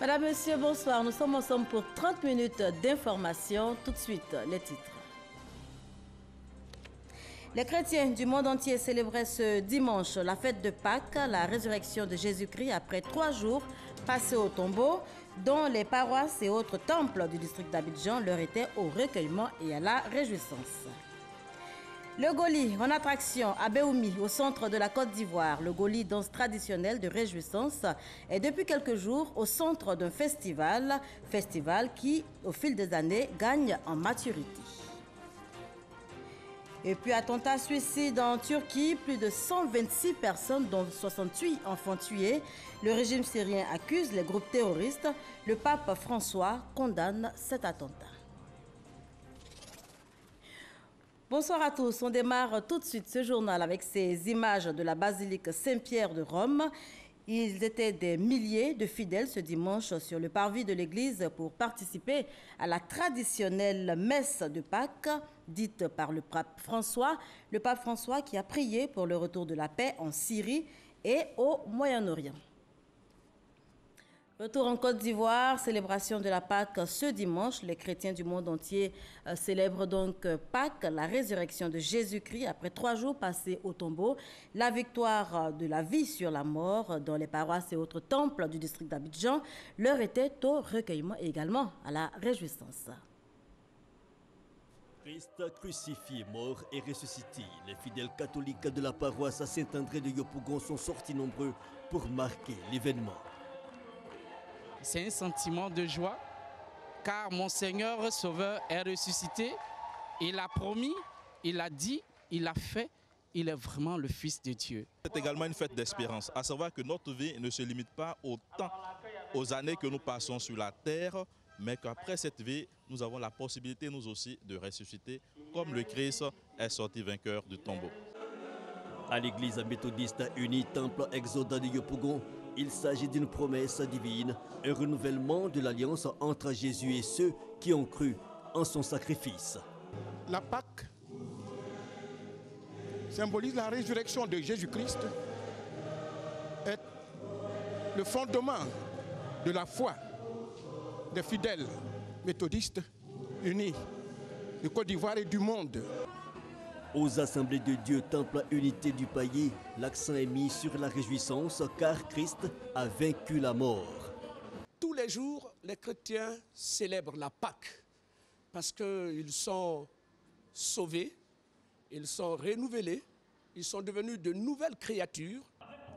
Madame, Monsieur, bonsoir. Nous sommes ensemble pour 30 minutes d'information. Tout de suite, les titres. Les chrétiens du monde entier célébraient ce dimanche la fête de Pâques, la résurrection de Jésus-Christ après 3 jours passés au tombeau, dont les paroisses et autres temples du district d'Abidjan leur étaient au recueillement et à la réjouissance. Le Goli, en attraction à Béoumi, au centre de la Côte d'Ivoire. Le Goli, danse traditionnelle de réjouissance, est depuis quelques jours au centre d'un festival qui, au fil des années, gagne en maturité. Et puis, attentat suicide en Turquie, plus de 126 personnes, dont 68 enfants tués. Le régime syrien accuse les groupes terroristes. Le pape François condamne cet attentat. Bonsoir à tous. On démarre tout de suite ce journal avec ces images de la basilique Saint-Pierre de Rome. Ils étaient des milliers de fidèles ce dimanche sur le parvis de l'église pour participer à la traditionnelle messe de Pâques dite par le pape François. Le pape François qui a prié pour le retour de la paix en Syrie et au Moyen-Orient. Retour en Côte d'Ivoire, célébration de la Pâque ce dimanche. Les chrétiens du monde entier célèbrent donc Pâques, la résurrection de Jésus-Christ après 3 jours passés au tombeau, la victoire de la vie sur la mort dans les paroisses et autres temples du district d'Abidjan. L'heure était au recueillement et également à la réjouissance. Christ crucifié, mort et ressuscité. Les fidèles catholiques de la paroisse à Saint-André de Yopougon sont sortis nombreux pour marquer l'événement. C'est un sentiment de joie, car mon Seigneur Sauveur est ressuscité. Il a promis, il a dit, il a fait, il est vraiment le Fils de Dieu. C'est également une fête d'espérance, à savoir que notre vie ne se limite pas au temps, aux années que nous passons sur la terre, mais qu'après cette vie, nous avons la possibilité, nous aussi, de ressusciter, comme le Christ est sorti vainqueur du tombeau. À l'église méthodiste unie Temple Exoda de Yopougon, il s'agit d'une promesse divine, un renouvellement de l'alliance entre Jésus et ceux qui ont cru en son sacrifice. La Pâque symbolise la résurrection de Jésus-Christ, est le fondement de la foi des fidèles méthodistes unis de Côte d'Ivoire et du monde. Aux Assemblées de Dieu, Temple Unité du Paillé, l'accent est mis sur la réjouissance car Christ a vaincu la mort. Tous les jours, les chrétiens célèbrent la Pâque parce qu'ils sont sauvés, ils sont renouvelés, ils sont devenus de nouvelles créatures.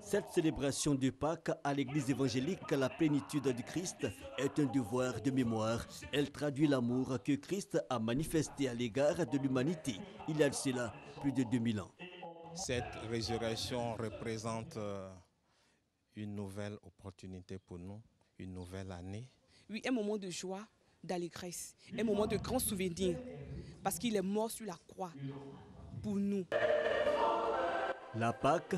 Cette célébration de Pâques à l'église évangélique La Plénitude du Christ est un devoir de mémoire. Elle traduit l'amour que Christ a manifesté à l'égard de l'humanité il y a de cela plus de 2000 ans. Cette résurrection représente une nouvelle opportunité pour nous, une nouvelle année. Oui, un moment de joie, d'allégresse, un moment de grand souvenir, parce qu'il est mort sur la croix pour nous. La Pâque,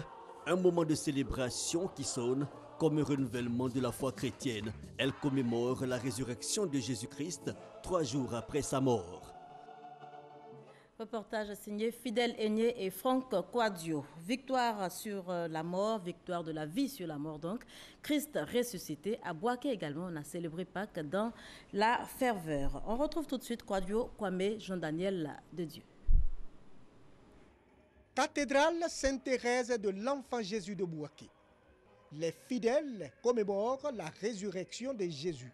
un moment de célébration qui sonne comme un renouvellement de la foi chrétienne. Elle commémore la résurrection de Jésus-Christ 3 jours après sa mort. Reportage signé Fidèle Aigné et Franck Quadio. Victoire sur la mort, victoire de la vie sur la mort donc. Christ ressuscité. À Boaké également, on a célébré Pâques dans la ferveur. On retrouve tout de suite Quadio, Kwame, Jean-Daniel de Dieu. Cathédrale Sainte-Thérèse de l'Enfant Jésus de Boaké. Les fidèles commémorent la résurrection de Jésus,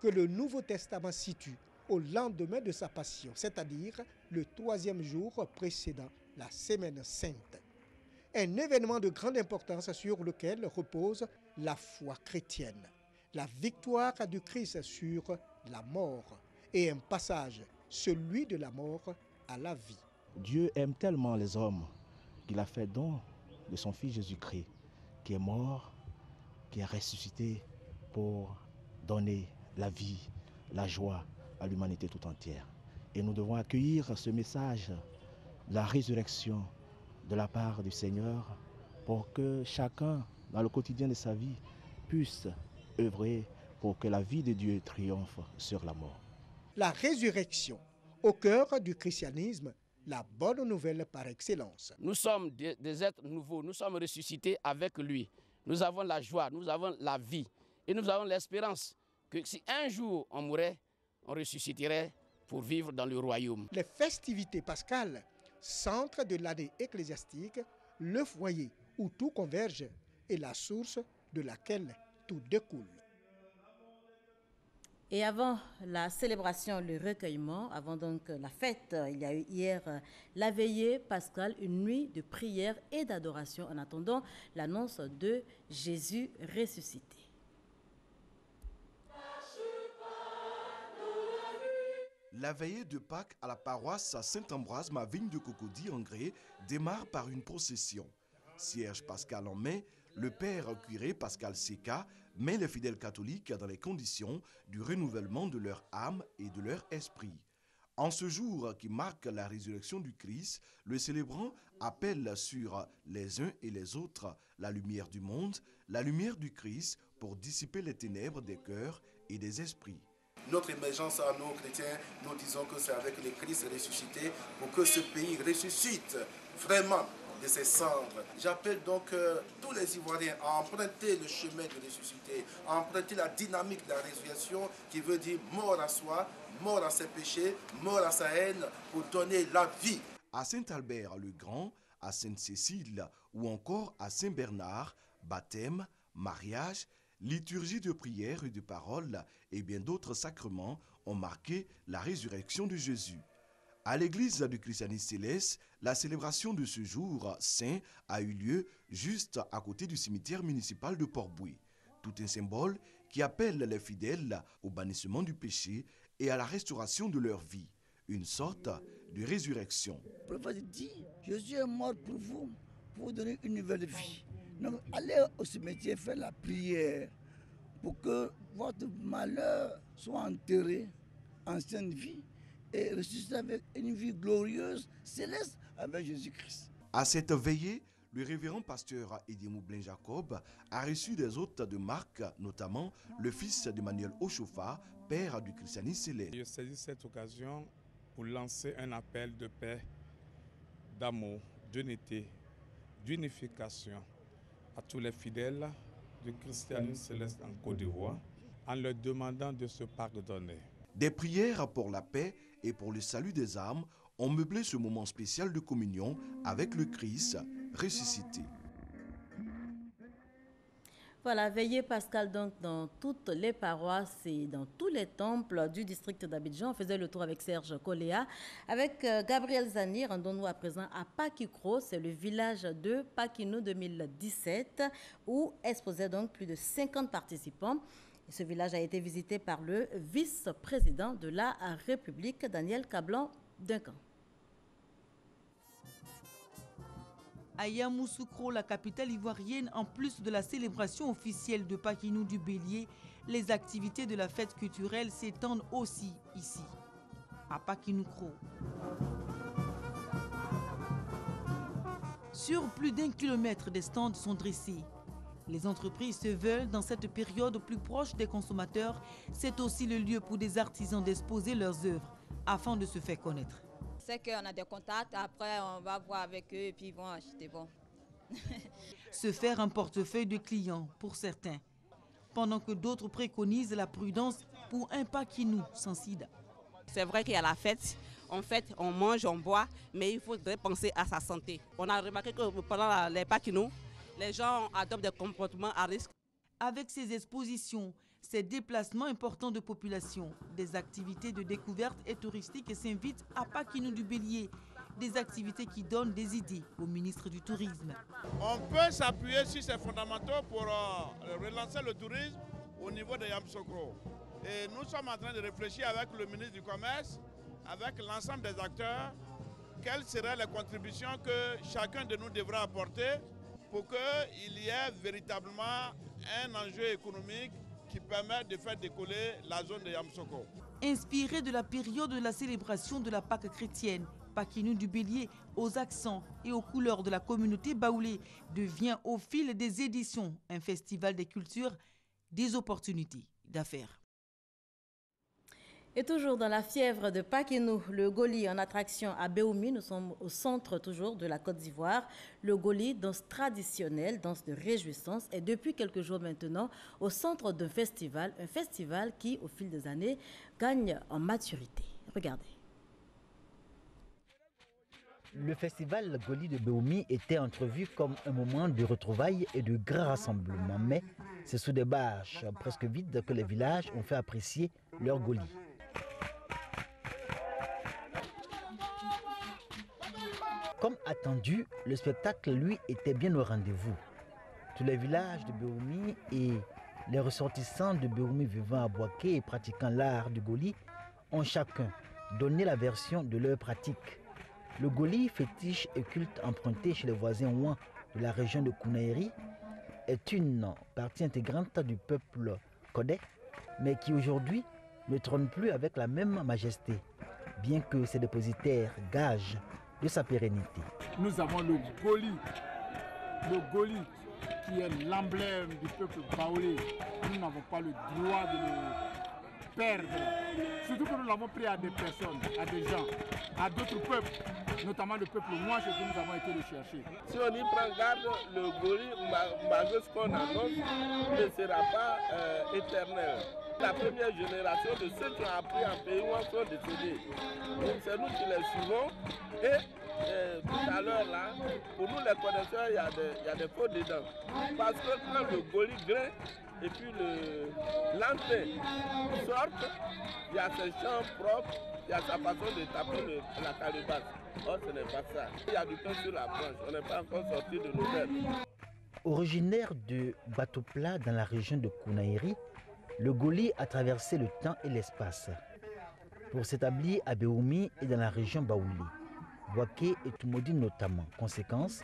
que le Nouveau Testament situe au lendemain de sa passion, c'est-à-dire le 3e jour précédant la Semaine Sainte. Un événement de grande importance sur lequel repose la foi chrétienne, la victoire du Christ sur la mort et un passage, celui de la mort à la vie. Dieu aime tellement les hommes qu'il a fait don de son Fils Jésus-Christ, qui est mort, qui est ressuscité pour donner la vie, la joie à l'humanité tout entière. Et nous devons accueillir ce message de la résurrection de la part du Seigneur pour que chacun, dans le quotidien de sa vie, puisse œuvrer pour que la vie de Dieu triomphe sur la mort. La résurrection, au cœur du christianisme, la bonne nouvelle par excellence. Nous sommes des êtres nouveaux, nous sommes ressuscités avec lui. Nous avons la joie, nous avons la vie et nous avons l'espérance que si un jour on mourait, on ressusciterait pour vivre dans le royaume. Les festivités pascales, centre de l'année ecclésiastique, le foyer où tout converge et la source de laquelle tout découle. Et avant la célébration, le recueillement, avant donc la fête, il y a eu hier la veillée pascale, une nuit de prière et d'adoration en attendant l'annonce de Jésus ressuscité. La veillée de Pâques à la paroisse Saint-Ambroise, ma vigne de Cocody en Gré, démarre par une procession. Cierge pascal en main, le père curé Pascal Seca met les fidèles catholiques dans les conditions du renouvellement de leur âme et de leur esprit. En ce jour qui marque la résurrection du Christ, le célébrant appelle sur les uns et les autres la lumière du monde, la lumière du Christ pour dissiper les ténèbres des cœurs et des esprits. Notre émergence à nous, chrétiens, nous disons que c'est avec le Christ ressuscité pour que ce pays ressuscite vraiment de ses cendres. J'appelle donc tous les Ivoiriens à emprunter le chemin de ressuscité, à emprunter la dynamique de la résurrection qui veut dire mort à soi, mort à ses péchés, mort à sa haine pour donner la vie. À Saint-Albert le Grand, à Sainte-Cécile ou encore à Saint-Bernard, baptême, mariage, liturgie de prière et de parole et bien d'autres sacrements ont marqué la résurrection de Jésus. À l'église du Christianisme céleste, la célébration de ce jour saint a eu lieu juste à côté du cimetière municipal de Port-Bouët. Tout un symbole qui appelle les fidèles au bannissement du péché et à la restauration de leur vie. Une sorte de résurrection. Le prophète dit, Jésus est mort pour vous donner une nouvelle vie. Donc allez au cimetière faire la prière pour que votre malheur soit enterré en sainte vie et ressusciter avec une vie glorieuse, céleste, avec Jésus-Christ. À cette veillée, le révérend pasteur Eddie Moublin-Jacob a reçu des hôtes de marque, notamment le fils d'Emmanuel Ochofa, père du christianisme céleste. Je saisis cette occasion pour lancer un appel de paix, d'amour, d'unité, d'unification à tous les fidèles du christianisme céleste en Côte d'Ivoire, en leur demandant de se pardonner. Des prières pour la paix et pour le salut des âmes ont meublé ce moment spécial de communion avec le Christ ressuscité. Voilà, veillée pascale donc dans toutes les paroisses et dans tous les temples du district d'Abidjan. On faisait le tour avec Serge Coléa. Avec Gabriel Zani, rendons-nous à présent à Pakikro, c'est le village de Pakinou 2017 où exposaient donc plus de 50 participants. Et ce village a été visité par le vice-président de la République, Daniel Kablan-Duncan. À Yamoussoukro, la capitale ivoirienne, en plus de la célébration officielle de Pakinou du Bélier, les activités de la fête culturelle s'étendent aussi ici, à Pakinoukro. Sur plus d'1 kilomètre, des stands sont dressés. Les entreprises se veulent, dans cette période plus proche des consommateurs, c'est aussi le lieu pour des artisans d'exposer leurs œuvres afin de se faire connaître. C'est qu'on a des contacts, après on va voir avec eux et puis ils vont acheter. Bon. Se faire un portefeuille de clients pour certains, pendant que d'autres préconisent la prudence pour un Pakinou sans sida. C'est vrai qu'il y a la fête, en fait on mange, on boit, mais il faudrait penser à sa santé. On a remarqué que pendant les Pakinous, les gens adoptent des comportements à risque. Avec ces expositions, ces déplacements importants de population, des activités de découverte et touristique s'invitent à Pakinou du Bélier, des activités qui donnent des idées au ministre du Tourisme. On peut s'appuyer sur ces fondamentaux pour relancer le tourisme au niveau de Yamoussoukro. Et nous sommes en train de réfléchir avec le ministre du Commerce, avec l'ensemble des acteurs, quelles seraient les contributions que chacun de nous devra apporter pour qu'il y ait véritablement un enjeu économique qui permet de faire décoller la zone de Yamoussoukro. Inspiré de la période de la célébration de la Pâque chrétienne, Pakinou du Bélier, aux accents et aux couleurs de la communauté baoulée, devient au fil des éditions un festival des cultures, des opportunités d'affaires. Et toujours dans la fièvre de Pakinou, le Goli en attraction à Béoumi, nous sommes au centre toujours de la Côte d'Ivoire. Le Goli, danse traditionnelle, danse de réjouissance, est depuis quelques jours maintenant au centre d'un festival, un festival qui, au fil des années, gagne en maturité. Regardez. Le festival Goli de Béoumi était entrevu comme un moment de retrouvailles et de grands rassemblements, mais c'est sous des bâches presque vides que les villages ont fait apprécier leur Goli. Comme attendu, le spectacle, lui, était bien au rendez-vous. Tous les villages de Béoumi et les ressortissants de Béoumi vivant à Bouaké et pratiquant l'art du Goli ont chacun donné la version de leur pratique. Le Goli, fétiche et culte emprunté chez les voisins ouans de la région de Kounaïri, est une partie intégrante du peuple Kodé, mais qui aujourd'hui ne trône plus avec la même majesté, bien que ses dépositaires gagent de sa pérennité. Nous avons le Goli qui est l'emblème du peuple baoulé. Nous n'avons pas le droit de le perdre. Surtout que nous l'avons pris à des personnes, à des gens, à d'autres peuples, notamment le peuple moi chez qui nous avons été le chercher. Si on y prend garde, le Goli, malgré ce qu'on annonce, ne sera pas éternel. La première génération de ceux qui ont appris en pays où sont décédés. Donc c'est nous qui les suivons et tout à l'heure là, pour nous les connaisseurs, il y a des fautes dedans. Parce que quand le Goli grain et puis l'entrée sortent, il y a ses chants propres, il y a sa façon de taper la calebasse. Or ce n'est pas ça. Il y a du pain sur la planche, on n'est pas encore sorti de l'auberge. Originaire de Bateau-Plat dans la région de Kounaïri, le Goli a traversé le temps et l'espace pour s'établir à Béoumi et dans la région Baouli, Bouaké et Toumoudi notamment. Conséquence,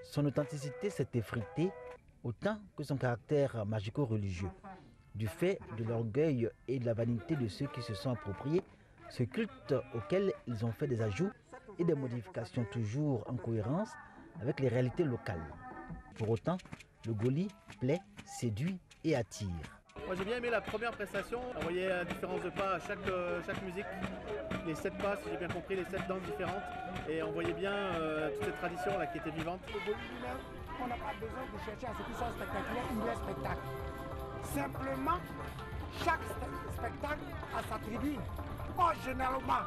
son authenticité s'est effritée autant que son caractère magico-religieux, du fait de l'orgueil et de la vanité de ceux qui se sont appropriés ce culte auquel ils ont fait des ajouts et des modifications toujours en cohérence avec les réalités locales. Pour autant, le Goli plaît, séduit et attire. Moi j'ai bien aimé la première prestation, on voyait la différence de pas à chaque musique, les 7 pas si j'ai bien compris, les 7 danses différentes, et on voyait bien toutes ces traditions là qui étaient vivantes. Le Goli lui-même, on n'a pas besoin de chercher à ce qu'il soit spectaculaire, il est spectacle. Simplement, chaque spectacle a sa tribune. Or généralement,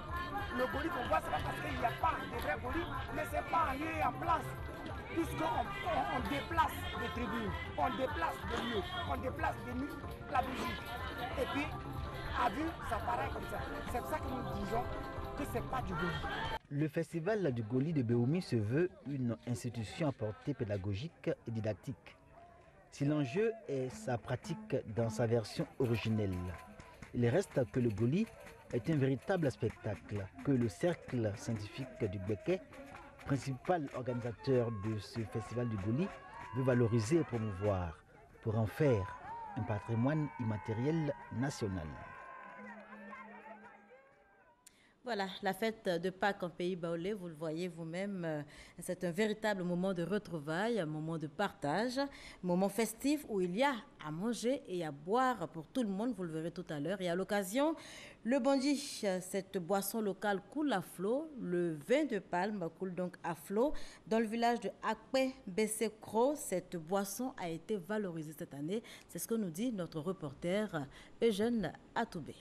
le Goli qu'on voit, c'est pas parce qu'il n'y a pas de vrai Goli, mais c'est pas en lieu et en place. Puisqu'on déplace des tribunes, on déplace des lieux, on déplace la musique. Et puis, à vue, ça paraît comme ça. C'est pour ça que nous disons que ce n'est pas du Goli. Le festival du Goli de Béoumi se veut une institution à portée pédagogique et didactique. Si l'enjeu est sa pratique dans sa version originelle, il reste que le Goli est un véritable spectacle que le cercle scientifique du Béké, principal organisateur de ce festival du Goli, veut valoriser et promouvoir pour en faire un patrimoine immatériel national. Voilà, la fête de Pâques en pays baoulé, vous le voyez vous-même, c'est un véritable moment de retrouvailles, un moment de partage, un moment festif où il y a à manger et à boire pour tout le monde, vous le verrez tout à l'heure. Et à l'occasion, le bandi, cette boisson locale coule à flot, le vin de palme coule donc à flot. Dans le village de Akpe Bessekro, cette boisson a été valorisée cette année, c'est ce que nous dit notre reporter Eugène Atoubé.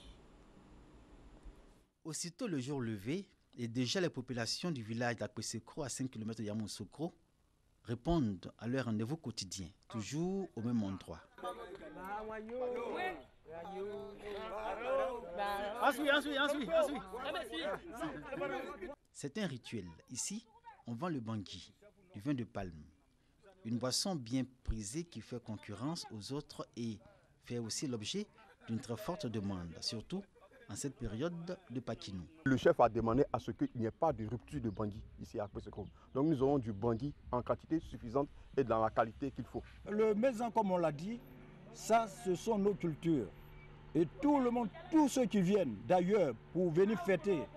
Aussitôt le jour levé, et déjà les populations du village d'Akpesekro, à 5 km de Yamoussoukro, répondent à leur rendez-vous quotidien, toujours au même endroit. C'est un rituel. Ici, on vend le bangui, du vin de palme, une boisson bien prisée qui fait concurrence aux autres et fait aussi l'objet d'une très forte demande, surtout en cette période de Pakinou. Le chef a demandé à ce qu'il n'y ait pas de rupture de bangui ici à Akpesekro. Donc nous aurons du bangui en quantité suffisante et dans la qualité qu'il faut. Le maison, comme on l'a dit, ça ce sont nos cultures. Et tout le monde, tous ceux qui viennent d'ailleurs pour venir fêter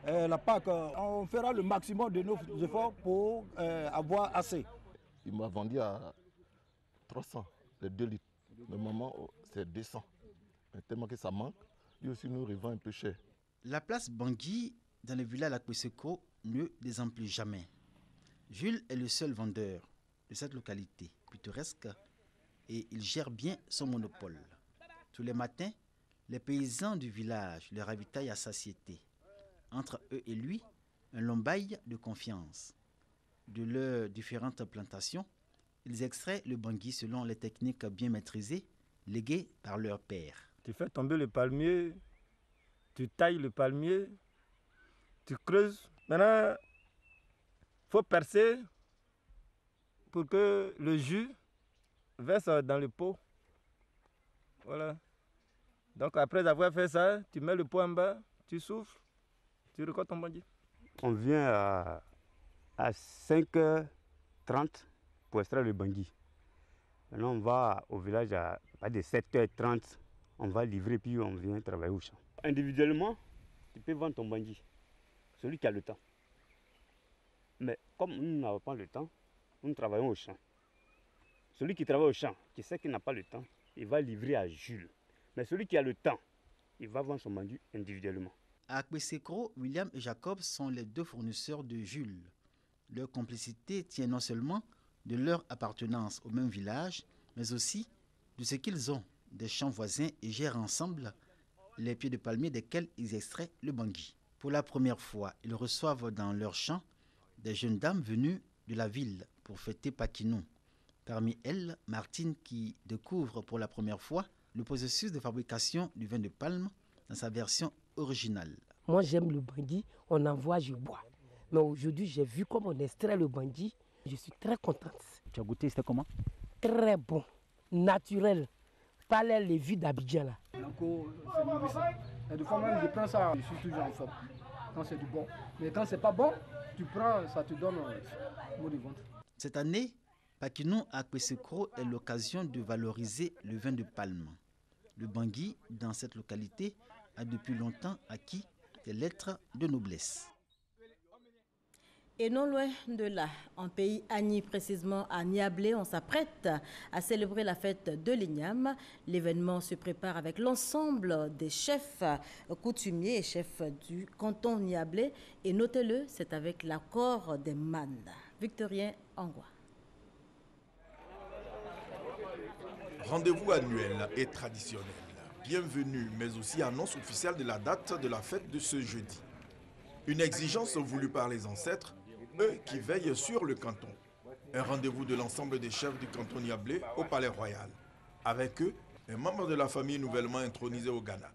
la Pâques, on fera le maximum de nos efforts pour avoir assez. Il m'a vendu à 300, les 2 litres. Normalement, c'est 200. Mais tellement que ça manque, lui aussi nous revend un peu cher. La place Bangui, dans le village Akwesekro, ne désemplit jamais. Jules est le seul vendeur de cette localité pittoresque et il gère bien son monopole. Tous les matins, les paysans du village le ravitaillent à satiété. Entre eux et lui, un lombaï de confiance. De leurs différentes plantations, ils extraient le bangui selon les techniques bien maîtrisées, léguées par leur père. Tu fais tomber le palmier, tu tailles le palmier, tu creuses. Maintenant, il faut percer pour que le jus verse dans le pot. Voilà. Donc après avoir fait ça, tu mets le pot en bas, tu souffles, tu récoltes ton bangui. On vient à 5h30 pour extraire le bangui. Maintenant on va au village à de 7h30, on va livrer puis on vient travailler au champ. Individuellement, tu peux vendre ton bangui, celui qui a le temps. Mais comme nous n'avons pas le temps, nous travaillons au champ. Celui qui travaille au champ, qui sait qu'il n'a pas le temps, il va livrer à Jules. Mais celui qui a le temps, il va vendre son bangui individuellement. À Akwesekro, William et Jacob sont les deux fournisseurs de Jules. Leur complicité tient non seulement de leur appartenance au même village, mais aussi de ce qu'ils ont des champs voisins et gèrent ensemble les pieds de palmier desquels ils extraient le bangui. Pour la première fois, ils reçoivent dans leurs champs des jeunes dames venues de la ville pour fêter Pakinou. Parmi elles, Martine qui découvre pour la première fois le processus de fabrication du vin de palme dans sa version originale. Moi j'aime le bangui, on envoie, je bois. Mais aujourd'hui j'ai vu comment on extrait le bangui, je suis très contente. Tu as goûté, c'était comment? Très bon, naturel, pas les lévis d'Abidjan là. Et de fois même je prends ça, je suis toujours en forme, quand c'est du bon. Mais quand c'est pas bon, tu prends, ça te donne mot de ventre. Cette année, Pakinou à Akwesekro est l'occasion de valoriser le vin de palme. Le bangui, dans cette localité, a depuis longtemps acquis des lettres de noblesse. Et non loin de là, en pays Agni, précisément à Niablé, on s'apprête à célébrer la fête de l'Igname. L'événement se prépare avec l'ensemble des chefs coutumiers et chefs du canton Niablé. Et notez-le, c'est avec l'accord des MAN. Victorien Angwa. Rendez-vous annuel et traditionnel. Bienvenue, mais aussi annonce officielle de la date de la fête de ce jeudi. Une exigence voulue par les ancêtres, eux qui veillent sur le canton. Un rendez-vous de l'ensemble des chefs du canton Niablé au Palais Royal. Avec eux, un membre de la famille nouvellement intronisé au Ghana.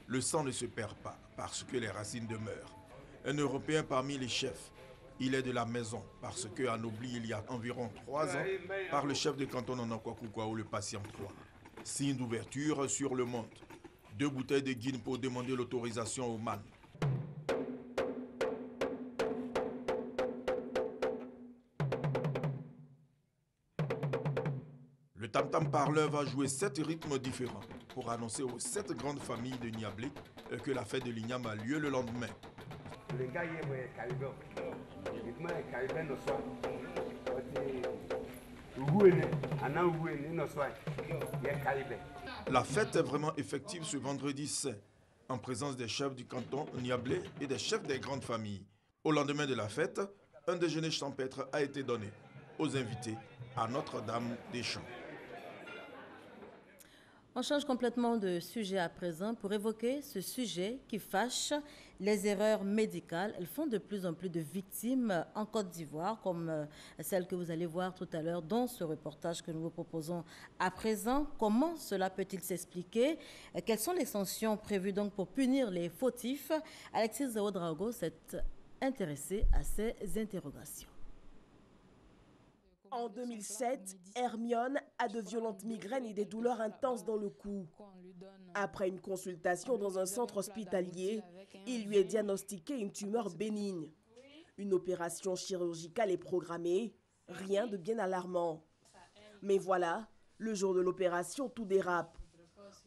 Le sang ne se perd pas parce que les racines demeurent. Un Européen parmi les chefs. Il est de la maison parce qu'anobli il y a environ 3 ans par le chef de canton Nanakwakoukwao, le patient 3. Signe d'ouverture sur le monde. 2 bouteilles de guine pour demander l'autorisation au MAN. Le tam-tam parleur va jouer 7 rythmes différents pour annoncer aux 7 grandes familles de Niablé que la fête de l'Igname a lieu le lendemain. La fête est vraiment effective ce vendredi saint, en présence des chefs du canton Niablé et des chefs des grandes familles. Au lendemain de la fête, un déjeuner champêtre a été donné aux invités à Notre-Dame des Champs. On change complètement de sujet à présent pour évoquer ce sujet qui fâche, les erreurs médicales. Elles font de plus en plus de victimes en Côte d'Ivoire, comme celle que vous allez voir tout à l'heure dans ce reportage que nous vous proposons à présent. Comment cela peut-il s'expliquer? Quelles sont les sanctions prévues donc pour punir les fautifs? Alexis Zaoudrago s'est intéressé à ces interrogations. En 2007, Hermione a de violentes migraines et des douleurs intenses dans le cou. Après une consultation dans un centre hospitalier, il lui est diagnostiqué une tumeur bénigne. Une opération chirurgicale est programmée, rien de bien alarmant. Mais voilà, le jour de l'opération, tout dérape.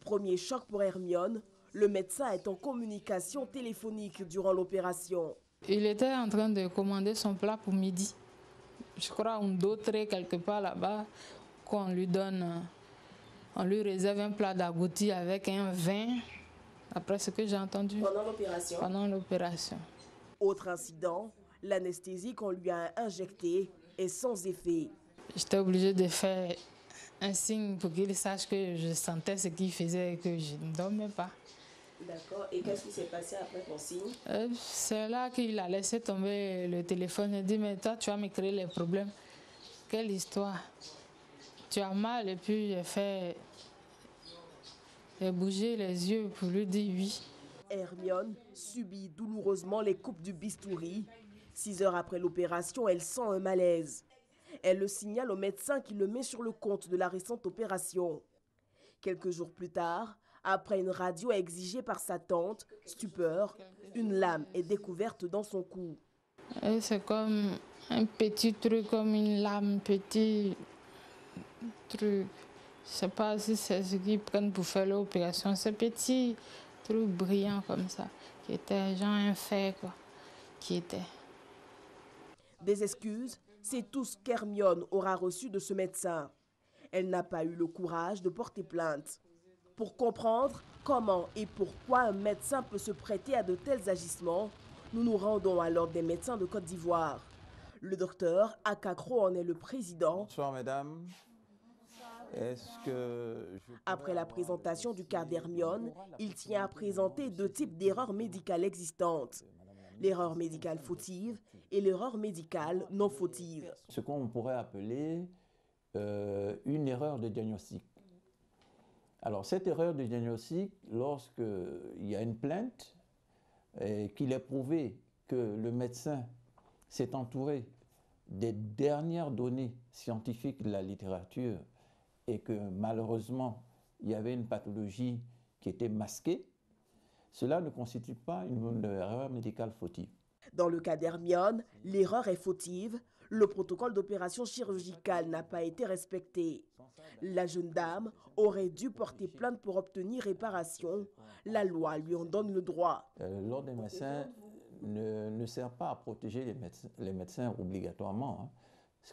Premier choc pour Hermione, le médecin est en communication téléphonique durant l'opération. Il était en train de commander son plat pour midi. Je crois un d'autres quelque part là-bas qu'on lui donne, on lui réserve un plat d'agouti avec un vin Après ce que j'ai entendu. Pendant l'opération? Pendant l'opération. Autre incident, l'anesthésie qu'on lui a injectée est sans effet. J'étais obligée de faire un signe pour qu'il sache que je sentais ce qu'il faisait et que je ne dormais pas. D'accord. Et qu'est-ce qui s'est passé après ton signe? C'est là qu'il a laissé tomber le téléphone et dit, mais toi, tu vas me créer les problèmes. Quelle histoire? Tu as mal et puis j'ai bougé les yeux pour lui dire oui. Hermione subit douloureusement les coupes du bistouri. 6 heures après l'opération, elle sent un malaise. Elle le signale au médecin qui le met sur le compte de la récente opération. Quelques jours plus tard, après une radio exigée par sa tante, stupeur, une lame est découverte dans son cou. C'est comme un petit truc, comme une lame, petit truc. Je ne sais pas si c'est ce qu'ils prennent pour faire l'opération. C'est petit truc brillant comme ça, qui était genre un fer, quoi, qui était. Des excuses, c'est tout ce qu'Hermione aura reçu de ce médecin. Elle n'a pas eu le courage de porter plainte. Pour comprendre comment et pourquoi un médecin peut se prêter à de tels agissements, nous nous rendons à l'Ordre des médecins de Côte d'Ivoire. Le docteur Akakro en est le président. Bonsoir mesdames. Après la présentation du cas d'Hermione, il tient à présenter 2 types d'erreurs médicales existantes. L'erreur médicale fautive et l'erreur médicale non fautive. Ce qu'on pourrait appeler une erreur de diagnostic. Alors cette erreur de diagnostic, lorsqu'il y a une plainte et qu'il est prouvé que le médecin s'est entouré des dernières données scientifiques de la littérature et que malheureusement il y avait une pathologie qui était masquée, cela ne constitue pas une erreur médicale fautive. Dans le cas d'Hermione, l'erreur est fautive. Le protocole d'opération chirurgicale n'a pas été respecté. La jeune dame aurait dû porter plainte pour obtenir réparation. La loi lui en donne le droit. L'ordre des médecins ne sert pas à protéger les médecins obligatoirement. Hein.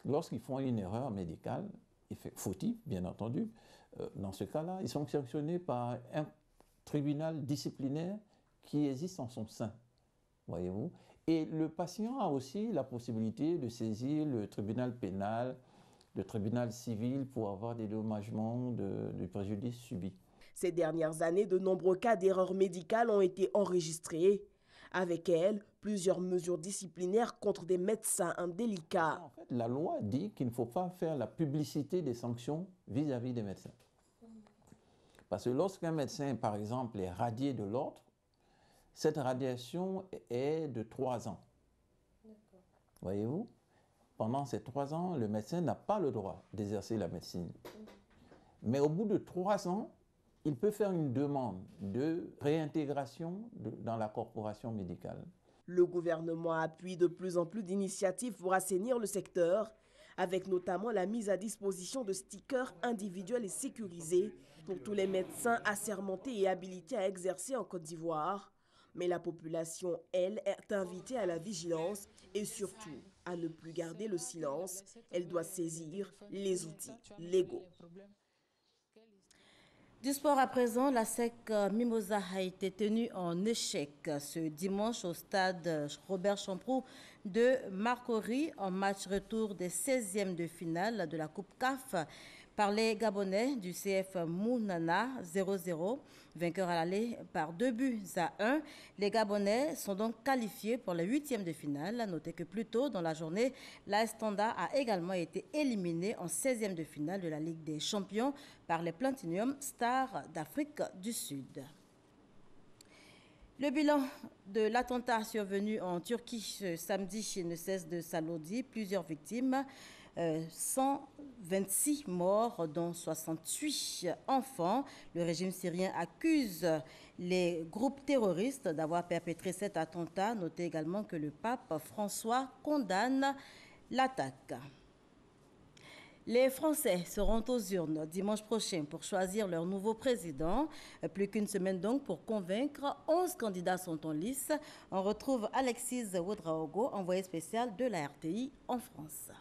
Lorsqu'ils font une erreur médicale, fautive bien entendu, dans ce cas-là, ils sont sanctionnés par un tribunal disciplinaire qui existe en son sein, voyez-vous. Et le patient a aussi la possibilité de saisir le tribunal pénal, le tribunal civil pour avoir des dédommagements du préjudice subi. Ces dernières années, de nombreux cas d'erreurs médicales ont été enregistrés. Avec elles, plusieurs mesures disciplinaires contre des médecins indélicats. En fait, la loi dit qu'il ne faut pas faire la publicité des sanctions vis-à-vis des médecins. Parce que lorsqu'un médecin, par exemple, est radié de l'ordre, cette radiation est de 3 ans. Voyez-vous? Pendant ces 3 ans, le médecin n'a pas le droit d'exercer la médecine. Mais au bout de 3 ans, il peut faire une demande de réintégration dans la corporation médicale. Le gouvernement appuie de plus en plus d'initiatives pour assainir le secteur, avec notamment la mise à disposition de stickers individuels et sécurisés pour tous les médecins assermentés et habilités à exercer en Côte d'Ivoire. Mais la population, elle, est invitée à la vigilance et surtout à ne plus garder le silence. Elle doit saisir les outils légaux. Du sport à présent, la SEC Mimosa a été tenue en échec ce dimanche au stade Robert Champroux de Marcory en match retour des 16e de finale de la Coupe CAF par les Gabonais du CF Mounana 0-0, vainqueur à l'aller par 2-1. Les Gabonais sont donc qualifiés pour les 8e de finale. Notez que plus tôt dans la journée, l'AS Standa a également été éliminé en 16e de finale de la Ligue des Champions par les Platinum Stars d'Afrique du Sud. Le bilan de l'attentat survenu en Turquie ce samedi ne cesse de s'alourdir. Plusieurs victimes, 126 morts, dont 68 enfants. Le régime syrien accuse les groupes terroristes d'avoir perpétré cet attentat. Notez également que le pape François condamne l'attaque. Les Français seront aux urnes dimanche prochain pour choisir leur nouveau président. Plus qu'une semaine donc pour convaincre. 11 candidats sont en lice. On retrouve Alexis Ouedraogo, envoyé spécial de la RTI en France.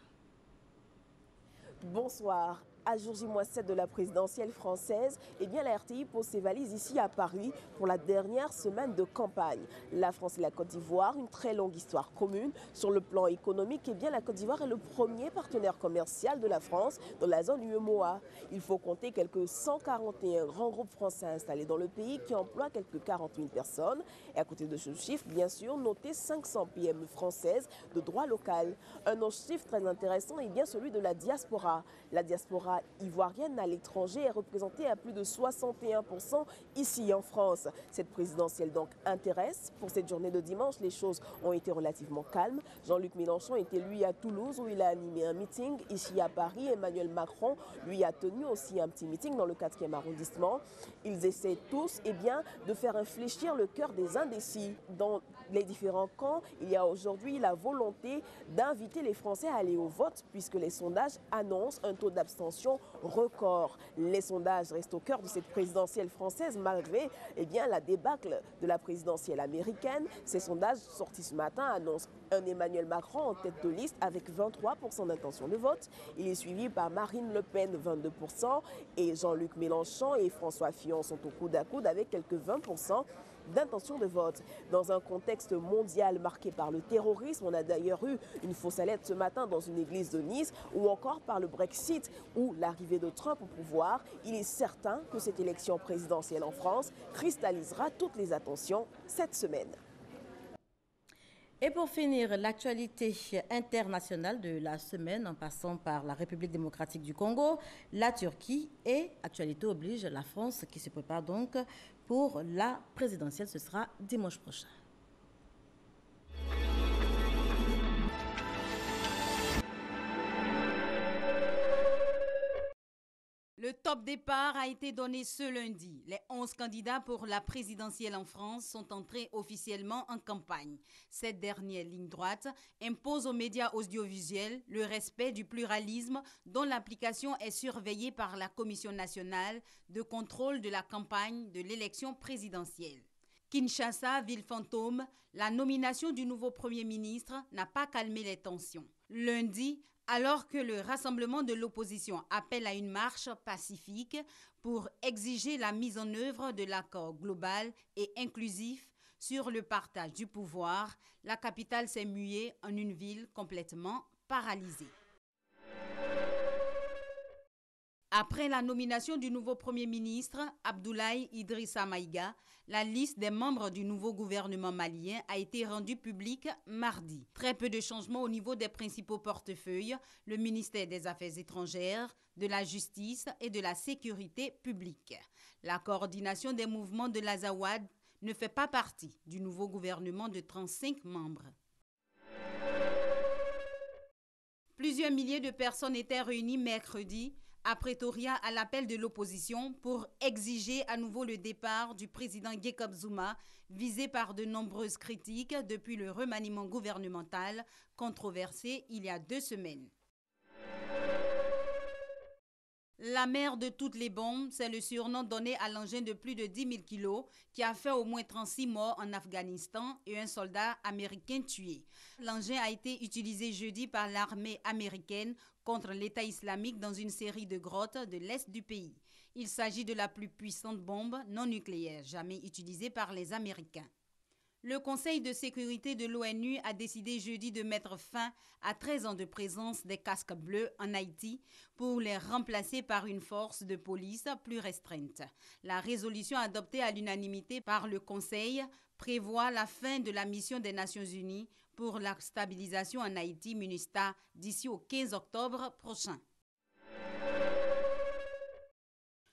Bonsoir. À jour J-7 de la présidentielle française, eh bien la RTI pose ses valises ici à Paris pour la dernière semaine de campagne. La France et la Côte d'Ivoire, une très longue histoire commune. Sur le plan économique, eh bien la Côte d'Ivoire est le premier partenaire commercial de la France dans la zone UEMOA. Il faut compter quelques 141 grands groupes français installés dans le pays qui emploient quelques 40 000 personnes. Et à côté de ce chiffre, bien sûr, notez 500 PME françaises de droit local. Un autre chiffre très intéressant est bien celui de la diaspora. La diaspora ivoirienne à l'étranger est représentée à plus de 61% ici en France. Cette présidentielle donc intéresse. Pour cette journée de dimanche, les choses ont été relativement calmes. Jean-Luc Mélenchon était lui à Toulouse où il a animé un meeting. Ici à Paris, Emmanuel Macron lui a tenu aussi un petit meeting dans le 4e arrondissement. Ils essaient tous de faire infléchir le cœur des indécis. Dans les différents camps, il y a aujourd'hui la volonté d'inviter les Français à aller au vote puisque les sondages annoncent un taux d'abstention record. Les sondages restent au cœur de cette présidentielle française malgré la débâcle de la présidentielle américaine. Ces sondages sortis ce matin annoncent un Emmanuel Macron en tête de liste avec 23% d'intention de vote. Il est suivi par Marine Le Pen, 22%, et Jean-Luc Mélenchon et François Fillon sont au coude à coude avec quelques 20% d'intention de vote. Dans un contexte mondial marqué par le terrorisme, on a d'ailleurs eu une fausse alerte ce matin dans une église de Nice, ou encore par le Brexit ou l'arrivée de Trump au pouvoir, il est certain que cette élection présidentielle en France cristallisera toutes les attentions cette semaine. Et pour finir, l'actualité internationale de la semaine, en passant par la République démocratique du Congo, la Turquie et, actualité oblige, la France qui se prépare donc pour la présidentielle. Ce sera dimanche prochain. Le top départ a été donné ce lundi. Les 11 candidats pour la présidentielle en France sont entrés officiellement en campagne. Cette dernière ligne droite impose aux médias audiovisuels le respect du pluralisme dont l'application est surveillée par la Commission nationale de contrôle de la campagne de l'élection présidentielle. Kinshasa, ville fantôme, la nomination du nouveau Premier ministre n'a pas calmé les tensions. Lundi, alors que le rassemblement de l'opposition appelle à une marche pacifique pour exiger la mise en œuvre de l'accord global et inclusif sur le partage du pouvoir, la capitale s'est muée en une ville complètement paralysée. Après la nomination du nouveau Premier ministre, Abdoulaye Idrissa Maïga, la liste des membres du nouveau gouvernement malien a été rendue publique mardi. Très peu de changements au niveau des principaux portefeuilles, le ministère des Affaires étrangères, de la Justice et de la Sécurité publique. La coordination des mouvements de l'Azawad ne fait pas partie du nouveau gouvernement de 35 membres. Plusieurs milliers de personnes étaient réunies mercredi à Pretoria à l'appel de l'opposition pour exiger à nouveau le départ du président Jacob Zuma, visé par de nombreuses critiques depuis le remaniement gouvernemental controversé il y a 2 semaines. La mère de toutes les bombes, c'est le surnom donné à l'engin de plus de 10 000 kilos qui a fait au moins 36 morts en Afghanistan et un soldat américain tué. L'engin a été utilisé jeudi par l'armée américaine contre l'État islamique dans une série de grottes de l'est du pays. Il s'agit de la plus puissante bombe non nucléaire jamais utilisée par les Américains. Le Conseil de sécurité de l'ONU a décidé jeudi de mettre fin à 13 ans de présence des casques bleus en Haïti pour les remplacer par une force de police plus restreinte. La résolution adoptée à l'unanimité par le Conseil prévoit la fin de la mission des Nations Unies pour la stabilisation en Haïti, MINUSTA, d'ici au 15 octobre prochain.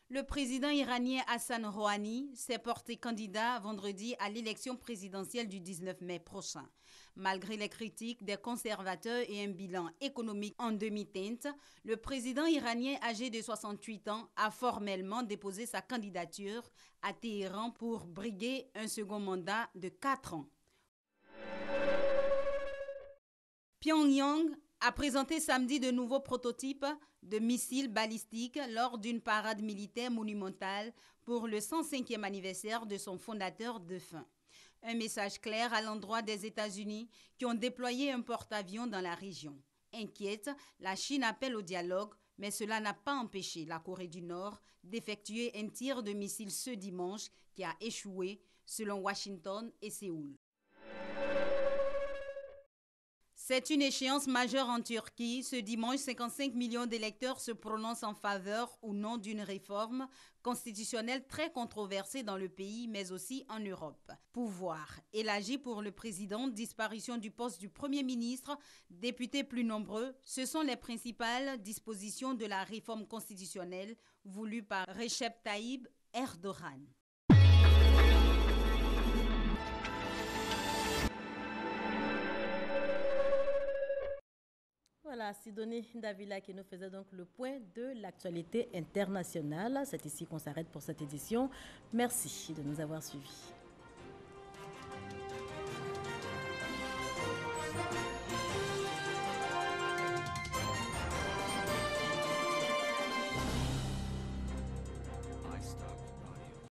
Le président iranien Hassan Rouhani s'est porté candidat vendredi à l'élection présidentielle du 19 mai prochain. Malgré les critiques des conservateurs et un bilan économique en demi-teinte, le président iranien âgé de 68 ans a formellement déposé sa candidature à Téhéran pour briguer un second mandat de 4 ans. Pyongyang a présenté samedi de nouveaux prototypes de missiles balistiques lors d'une parade militaire monumentale pour le 105e anniversaire de son fondateur défunt. Un message clair à l'endroit des États-Unis qui ont déployé un porte-avions dans la région. Inquiète, la Chine appelle au dialogue, Mais cela n'a pas empêché la Corée du Nord d'effectuer un tir de missile ce dimanche qui a échoué, selon Washington et Séoul. C'est une échéance majeure en Turquie. Ce dimanche, 55 millions d'électeurs se prononcent en faveur ou non d'une réforme constitutionnelle très controversée dans le pays, mais aussi en Europe. Pouvoir élargi pour le président, disparition du poste du Premier ministre, députés plus nombreux, ce sont les principales dispositions de la réforme constitutionnelle voulue par Recep Tayyip Erdogan. Voilà, Sidonie Davila qui nous faisait donc le point de l'actualité internationale. C'est ici qu'on s'arrête pour cette édition. Merci de nous avoir suivis.